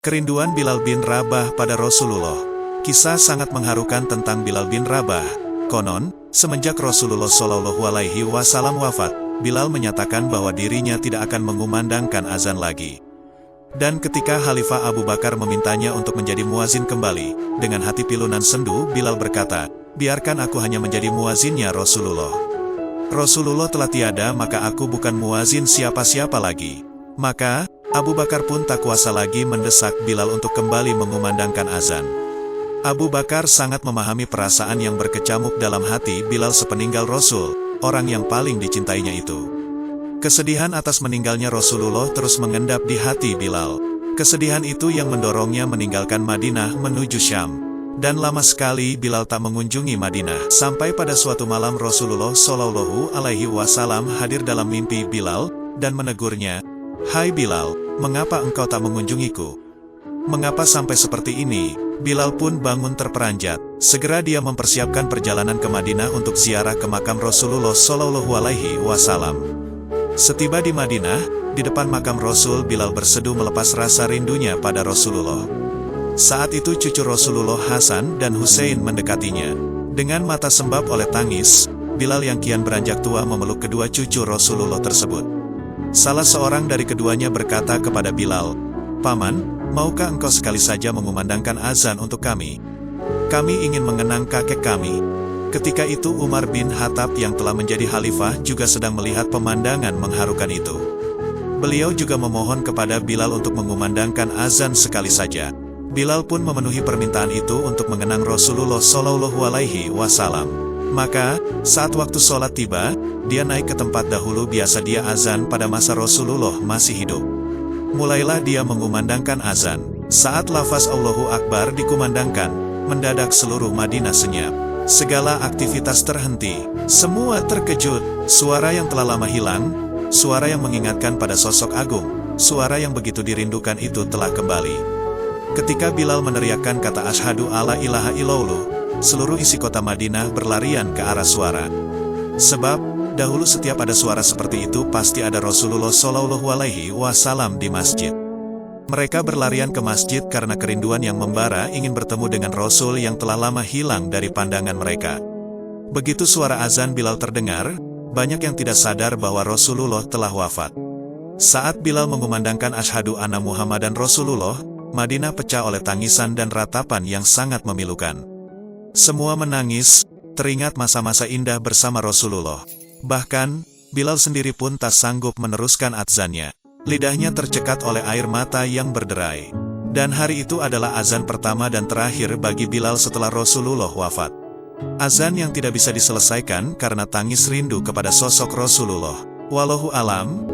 Kerinduan Bilal bin Rabah pada Rasulullah. Kisah sangat mengharukan tentang Bilal bin Rabah. Konon, semenjak Rasulullah Shallallahu Alaihi Wasallam wafat, Bilal menyatakan bahwa dirinya tidak akan mengumandangkan azan lagi. Dan ketika Khalifah Abu Bakar memintanya untuk menjadi muazin kembali, dengan hati pilunan sendu, Bilal berkata, "Biarkan aku hanya menjadi muazinnya Rasulullah. Rasulullah telah tiada, maka aku bukan muazin siapa-siapa lagi." Maka, Abu Bakar pun tak kuasa lagi mendesak Bilal untuk kembali mengumandangkan azan. Abu Bakar sangat memahami perasaan yang berkecamuk dalam hati Bilal sepeninggal Rasul, orang yang paling dicintainya itu. Kesedihan atas meninggalnya Rasulullah terus mengendap di hati Bilal. Kesedihan itu yang mendorongnya meninggalkan Madinah menuju Syam. Dan lama sekali Bilal tak mengunjungi Madinah. Sampai pada suatu malam Rasulullah Shallallahu Alaihi Wasallam hadir dalam mimpi Bilal, dan menegurnya, "Hai Bilal, mengapa engkau tak mengunjungiku? Mengapa sampai seperti ini?" Bilal pun bangun terperanjat. Segera dia mempersiapkan perjalanan ke Madinah untuk ziarah ke makam Rasulullah Shallallahu Alaihi Wasallam. Setiba di Madinah, di depan makam Rasul, Bilal berseduh melepas rasa rindunya pada Rasulullah. Saat itu cucu Rasulullah Hasan dan Husain mendekatinya. Dengan mata sembab oleh tangis, Bilal yang kian beranjak tua memeluk kedua cucu Rasulullah tersebut. Salah seorang dari keduanya berkata kepada Bilal, "Paman, maukah engkau sekali saja mengumandangkan azan untuk kami? Kami ingin mengenang kakek kami." Ketika itu Umar bin Khattab yang telah menjadi khalifah juga sedang melihat pemandangan mengharukan itu. Beliau juga memohon kepada Bilal untuk mengumandangkan azan sekali saja. Bilal pun memenuhi permintaan itu untuk mengenang Rasulullah Shallallahu Alaihi Wasallam. Maka, saat waktu sholat tiba, dia naik ke tempat dahulu biasa dia azan pada masa Rasulullah masih hidup. Mulailah dia mengumandangkan azan. Saat lafaz Allahu Akbar dikumandangkan, mendadak seluruh Madinah senyap. Segala aktivitas terhenti. Semua terkejut. Suara yang telah lama hilang, suara yang mengingatkan pada sosok agung, suara yang begitu dirindukan itu telah kembali. Ketika Bilal meneriakkan kata asyhadu alla ilaha illallah, seluruh isi kota Madinah berlarian ke arah suara. Sebab, dahulu setiap ada suara seperti itu pasti ada Rasulullah Shallallahu Alaihi Wasallam di masjid. Mereka berlarian ke masjid karena kerinduan yang membara ingin bertemu dengan Rasul yang telah lama hilang dari pandangan mereka. Begitu suara azan Bilal terdengar, banyak yang tidak sadar bahwa Rasulullah telah wafat. Saat Bilal mengumandangkan asyhadu anna Muhammadan Rasulullah, Madinah pecah oleh tangisan dan ratapan yang sangat memilukan. Semua menangis, teringat masa-masa indah bersama Rasulullah. Bahkan, Bilal sendiri pun tak sanggup meneruskan azannya. Lidahnya tercekat oleh air mata yang berderai. Dan hari itu adalah azan pertama dan terakhir bagi Bilal setelah Rasulullah wafat. Azan yang tidak bisa diselesaikan karena tangis rindu kepada sosok Rasulullah. Wallahu alam.